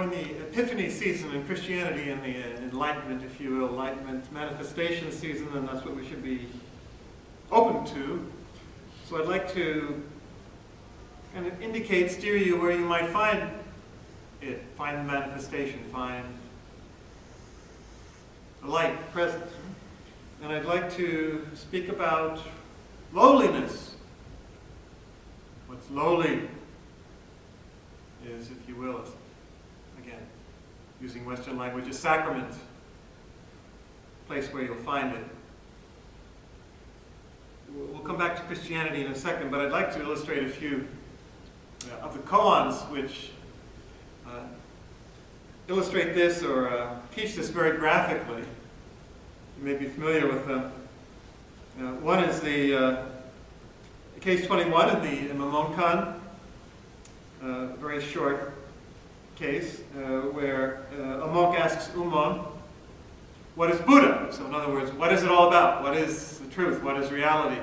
in the Epiphany season in Christianity, and the Enlightenment, if you will, Enlightenment manifestation season, and that's what we should be open to. So I'd like to kind of indicate, steer you where you might find it, find the manifestation, find the light presence. And I'd like to speak about lowliness. What's lowly is, if you will, again, using Western language, a sacrament, place where you'll find it. We'll come back to Christianity in a second, but I'd like to illustrate a few of the koans which illustrate this or teach this very graphically. You may be familiar with them. One is the case 21 in the Mamonkan, very short case where a monk asks Umon, what is Buddha? So in other words, what is it all about? What is the truth? What is reality?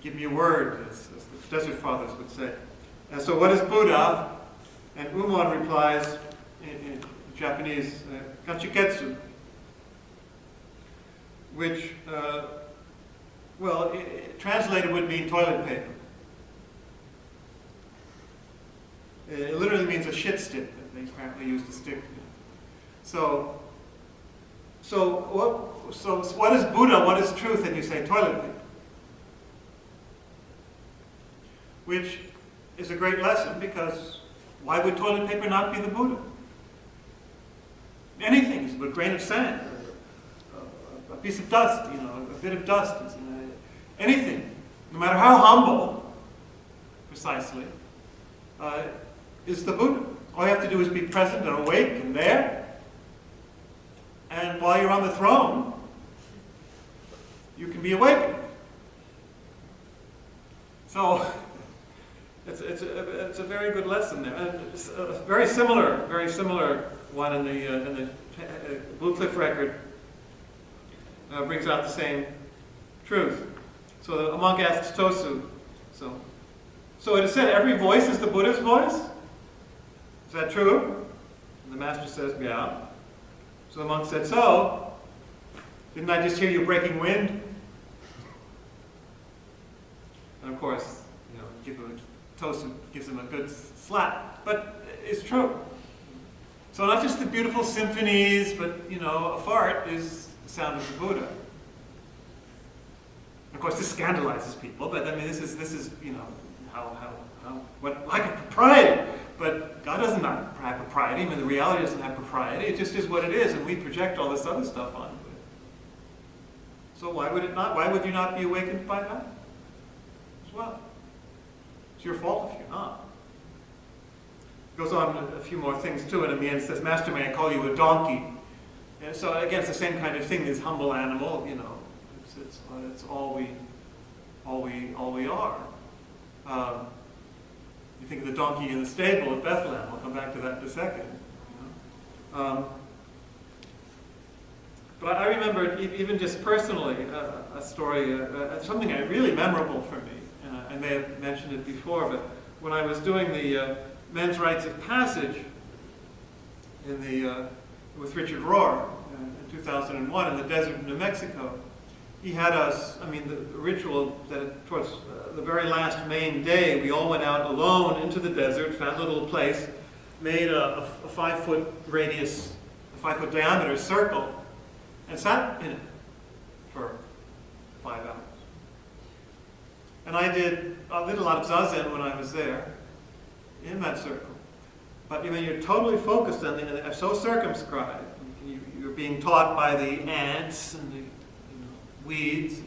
Give me a word, as the Desert Fathers would say. And so what is Buddha? And Umon replies in Japanese, Ganchiketsu, which, translated would mean toilet paper. It literally means a shit stick that they apparently used a stick. So what is Buddha? What is truth? And you say toilet paper, which is a great lesson, because why would toilet paper not be the Buddha? Anything is but a grain of sand, a piece of dust, a bit of dust. Anything, no matter how humble, precisely, is the Buddha. All you have to do is be present and awake and there. And while you're on the throne, you can be awakened. So it's a very good lesson there. And it's a very similar one in the Blue Cliff record brings out the same truth. So a monk asks Tosu, so it is said every voice is the Buddha's voice? Is that true? And the master says, yeah. So the monk said, so, didn't I just hear you breaking wind? And of course, Tosu gives him a good slap, but it's true. So not just the beautiful symphonies, but a fart is the sound of the Buddha. Of course, this scandalizes people, but I mean, this is what lack of propriety. But God doesn't have propriety. I mean, the reality doesn't have propriety. It just is what it is, and we project all this other stuff onto it. So why would it not? Why would you not be awakened by that as well? It's your fault if you're not. It goes on a few more things too, and in the end it says, Master, may I call you a donkey? And so again, it's the same kind of thing. This humble animal, it's all we are. You think of the donkey in the stable at Bethlehem. I'll come back to that in a second. But I remember, even just personally, a story, something really memorable for me. I may have mentioned it before, but when I was doing the men's rites of passage with Richard Rohr in 2001 in the desert of New Mexico, he had us, the ritual that towards the very last main day, we all went out alone into the desert, found a little place, made a 5-foot radius, a 5-foot diameter circle, and sat in it for 5 hours. And I did a lot of zazen when I was there, in that circle. But you're totally focused on the, so circumscribed. You're being taught by the ants and the weeds.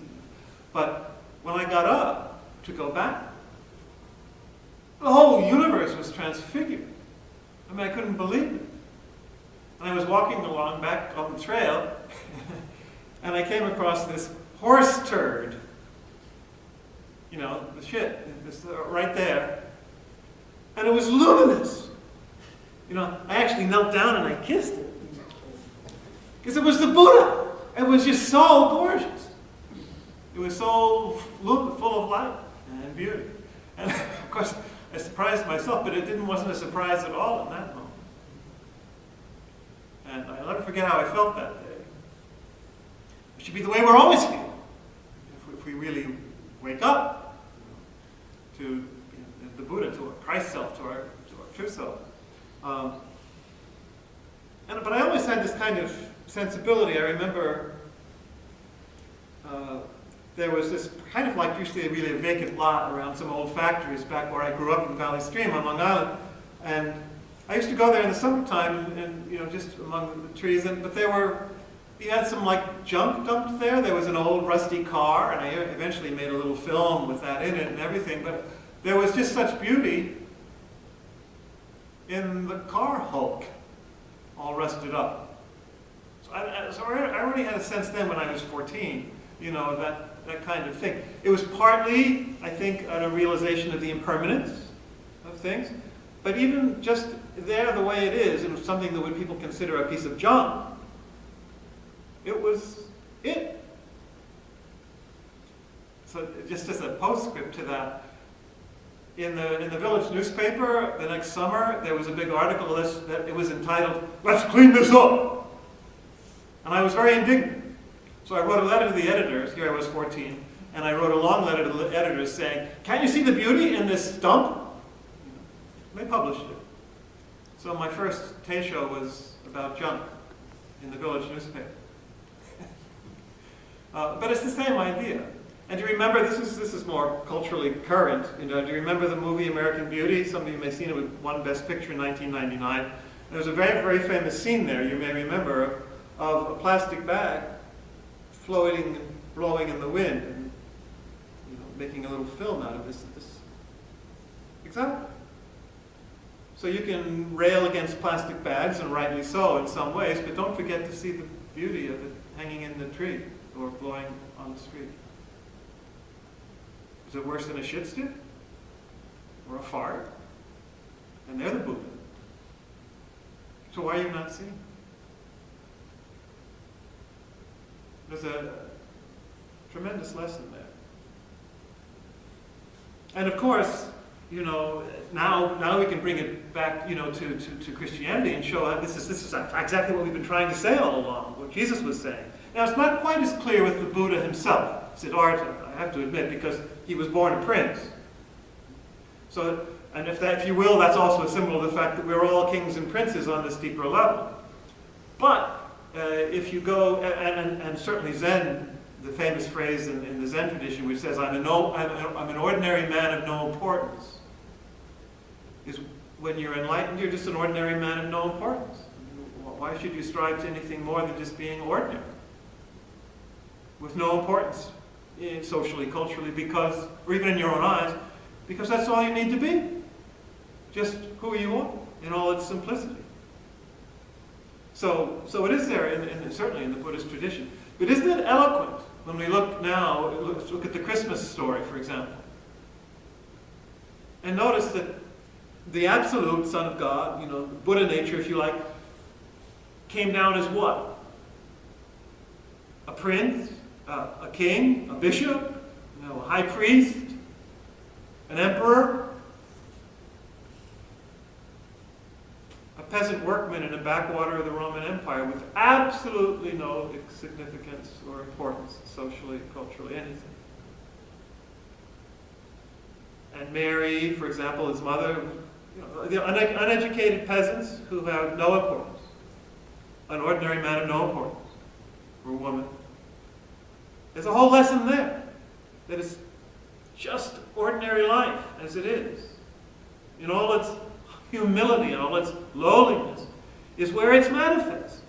But when I got up to go back, the whole universe was transfigured. I couldn't believe it. And I was walking along back on the trail, and I came across this horse turd. The shit, right there. And it was luminous. I actually knelt down and I kissed it. Because it was the Buddha. It was just so gorgeous. It was so full of light and beauty. And of course, I surprised myself, but it wasn't a surprise at all in that moment. And I'll never forget how I felt that day. It should be the way we're always feeling. If we really wake up to the Buddha, to our Christ self, to our true self. But I always had this kind of sensibility. I remember there was this kind of like usually really a vacant lot around some old factories back where I grew up in Valley Stream on Long Island. And I used to go there in the summertime and just among the trees. But you had some like junk dumped there. There was an old rusty car, and I eventually made a little film with that in it and everything. But there was just such beauty in the car hulk, all rusted up. So I already had a sense then when I was 14, that kind of thing. It was partly, I think, a realization of the impermanence of things, but even just there the way it is, and something that people consider a piece of junk, it was it. So just as a postscript to that, in the village newspaper the next summer, there was a big article that it was entitled, "Let's clean this up." And I was very indignant. So I wrote a letter to the editors, here I was 14, and I wrote a long letter to the editors saying, "Can't you see the beauty in this dump?" They published it. So my first teisho was about junk in the village newspaper. But it's the same idea. And do you remember, this is more culturally current, do you remember the movie American Beauty? Some of you may have seen it, with won Best Picture in 1999. There's a very, very famous scene there, you may remember, of a plastic bag floating and blowing in the wind and making a little film out of this example. So you can rail against plastic bags, and rightly so in some ways, but don't forget to see the beauty of it hanging in the tree or blowing on the street. Is it worse than a shit stick? Or a fart? And they're the Buddha. So why are you not seeing? There's a tremendous lesson there. And of course, now we can bring it back, to Christianity and show how this is exactly what we've been trying to say all along, what Jesus was saying. Now, it's not quite as clear with the Buddha himself, Siddhartha, I have to admit, because he was born a prince. So, and if you will, that's also a symbol of the fact that we're all kings and princes on this deeper level. But if you go, and certainly Zen, the famous phrase in the Zen tradition, which says, I'm an ordinary man of no importance, is when you're enlightened, you're just an ordinary man of no importance. Why should you strive to anything more than just being ordinary? With no importance, socially, culturally, or even in your own eyes, because that's all you need to be. Just who you are, in all its simplicity. So it is there, certainly in the Buddhist tradition. But isn't it eloquent when we look now, look at the Christmas story, for example, and notice that the absolute Son of God, Buddha nature, if you like, came down as what? A prince, a king, a bishop, a high priest, an emperor, a peasant workman in a backwater of the Roman Empire with absolutely no significance or importance socially, culturally, anything. And Mary, for example, his mother, the uneducated peasants who have no importance, an ordinary man of no importance, or woman. There's a whole lesson there that is just ordinary life as it is, in all its humility and all its lowliness, is where it's manifest.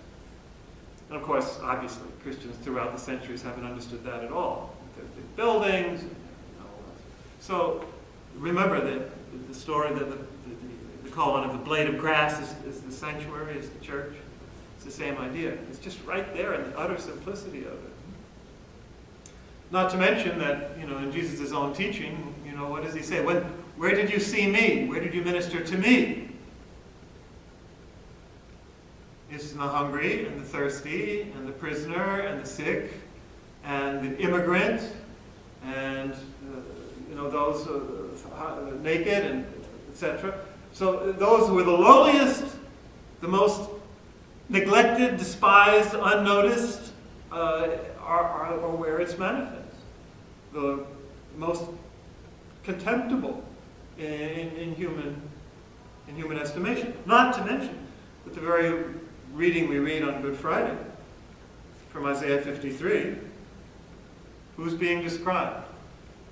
And of course, obviously, Christians throughout the centuries haven't understood that at all. There's big buildings. So remember the story that the call of the blade of grass is the sanctuary, is the church. It's the same idea. It's just right there in the utter simplicity of it. Not to mention that, in Jesus' own teaching, what does he say? Where did you see me? Where did you minister to me? It's the hungry and the thirsty and the prisoner and the sick and the immigrant and those naked and etc. So those who were the lowliest, the most neglected, despised, unnoticed, are where it's manifest. The most contemptible in human estimation. Not to mention that the very reading we read on Good Friday from Isaiah 53, who's being described?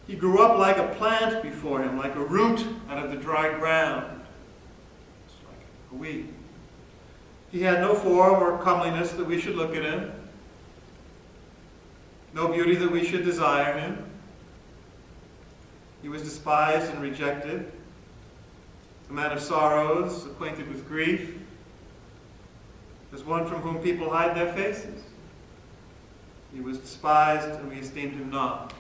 He grew up like a plant before him, like a root out of the dry ground. It's like a weed. He had no form or comeliness that we should look at him, no beauty that we should desire him. He was despised and rejected, a man of sorrows, acquainted with grief, as one from whom people hide their faces. He was despised and we esteemed him not.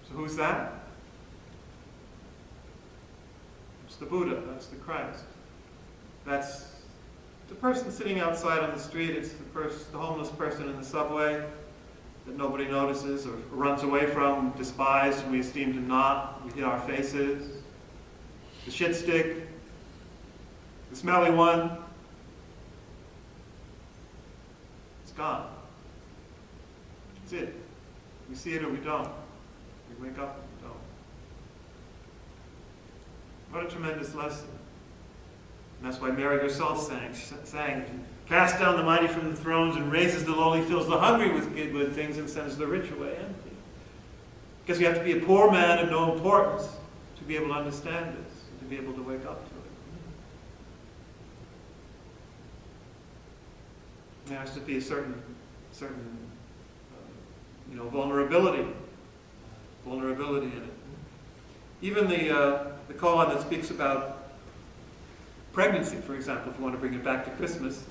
So who's that? It's the Buddha, that's the Christ. That's the person sitting outside on the street, it's the homeless person in the subway that nobody notices or runs away from, despised, and we esteemed him not. We hid our faces. The shit stick, the smelly one, it's gone. That's it. We see it or we don't. We wake up and we don't. What a tremendous lesson. And that's why Mary herself sang, cast down the mighty from the thrones and raises the lowly, fills the hungry with good things and sends the rich away empty. Because you have to be a poor man of no importance to be able to understand this, and to be able to wake up to it. There has to be a certain vulnerability in it. Even the koan that speaks about pregnancy, for example, if you want to bring it back to Christmas,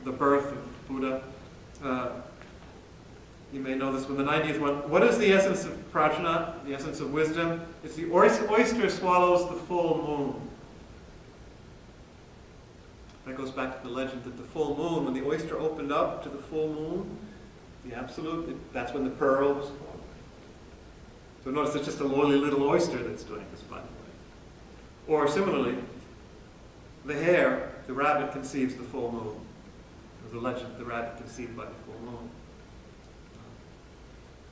the birth of Buddha, you may know this one, the 90th one. What is the essence of prajna, the essence of wisdom? It's the oyster swallows the full moon. That goes back to the legend that the full moon, when the oyster opened up to the full moon, the absolute, that's when the pearl was formed. So notice it's just a lowly little oyster that's doing this, by the way. Or similarly, the hare, the rabbit conceives the full moon. There's a legend, the rabbit conceived by the full moon.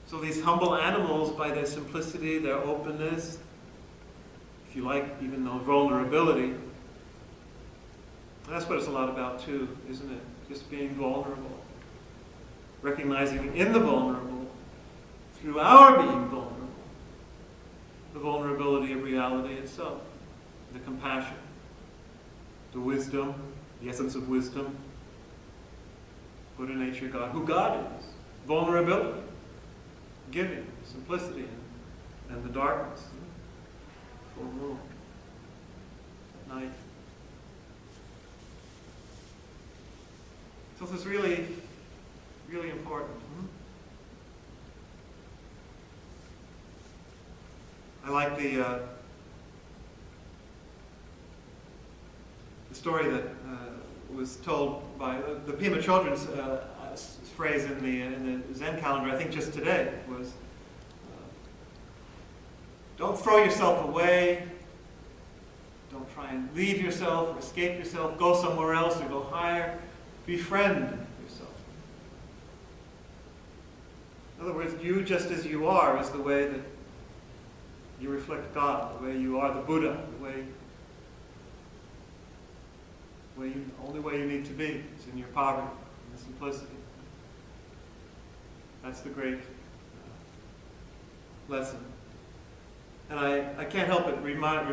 So these humble animals, by their simplicity, their openness, if you like, even their vulnerability, that's what it's a lot about too, isn't it? Just being vulnerable. Recognizing in the vulnerable, through our being vulnerable, the vulnerability of reality itself, the compassion, the wisdom, the essence of wisdom, Buddha nature, God, who God is, vulnerability, giving, simplicity, and the darkness, full moon, at night. So this is really, really important. I like the story that was told by the Pima Children's phrase in the Zen calendar, I think just today, was don't throw yourself away, don't try and leave yourself or escape yourself, go somewhere else or go higher, befriend yourself. In other words, you just as you are is the way that you reflect God, the way you are the Buddha, the only way you need to be is in your poverty, in the simplicity. That's the great lesson. And I can't help but remind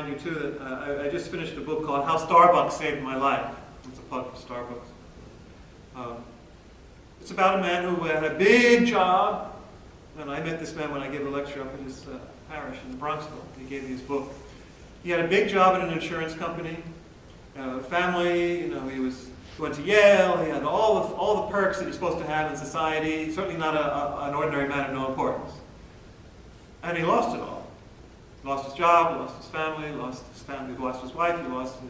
you too that I just finished a book called How Starbucks Saved My Life. It's a plug for Starbucks. It's about a man who had a big job, and I met this man when I gave a lecture up in his parish in Bronxville. He gave me his book. He had a big job at an insurance company, family. He went to Yale. He had all the perks that you're supposed to have in society. Certainly not an ordinary man of no importance. And he lost it all. Lost his job, lost his family, lost his wife.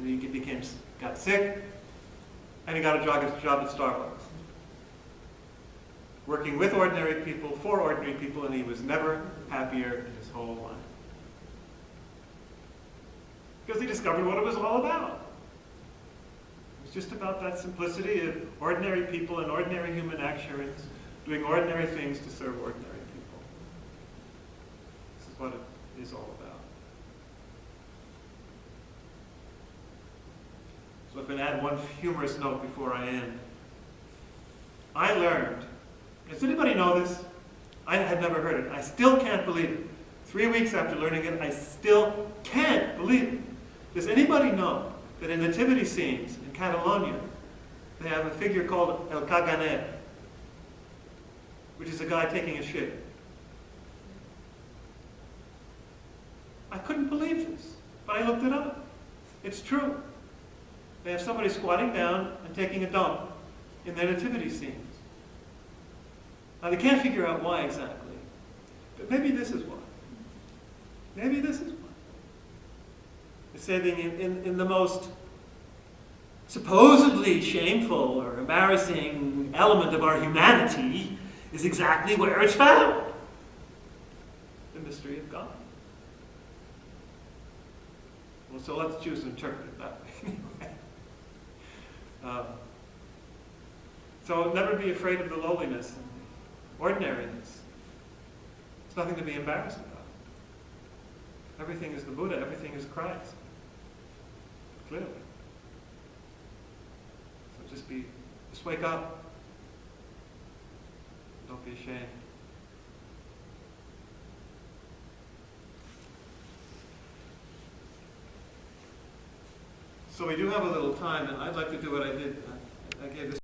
He got sick, and he got a job at Starbucks. Working with ordinary people, for ordinary people, and he was never happier in his whole life. Because he discovered what it was all about. It's just about that simplicity of ordinary people and ordinary human actions doing ordinary things to serve ordinary people. This is what it is all about. So if I can add one humorous note before I end. I learned, does anybody know this? I had never heard it. I still can't believe it. 3 weeks after learning it, I still can't believe it. Does anybody know that in nativity scenes in Catalonia, they have a figure called El Caganer, which is a guy taking a shit? I couldn't believe this, but I looked it up. It's true. They have somebody squatting down and taking a dump in their nativity scenes. Now they can't figure out why exactly, but maybe this is why. Maybe this is why. It's saying in the most supposedly shameful or embarrassing element of our humanity is exactly where it's found. The mystery of God. Well, so let's choose to interpret it that way. So never be afraid of the lowliness and ordinariness. It's nothing to be embarrassed about. Everything is the Buddha, everything is Christ. Clearly. So just wake up. Don't be ashamed. So we do have a little time, and I'd like to do what I did. I gave this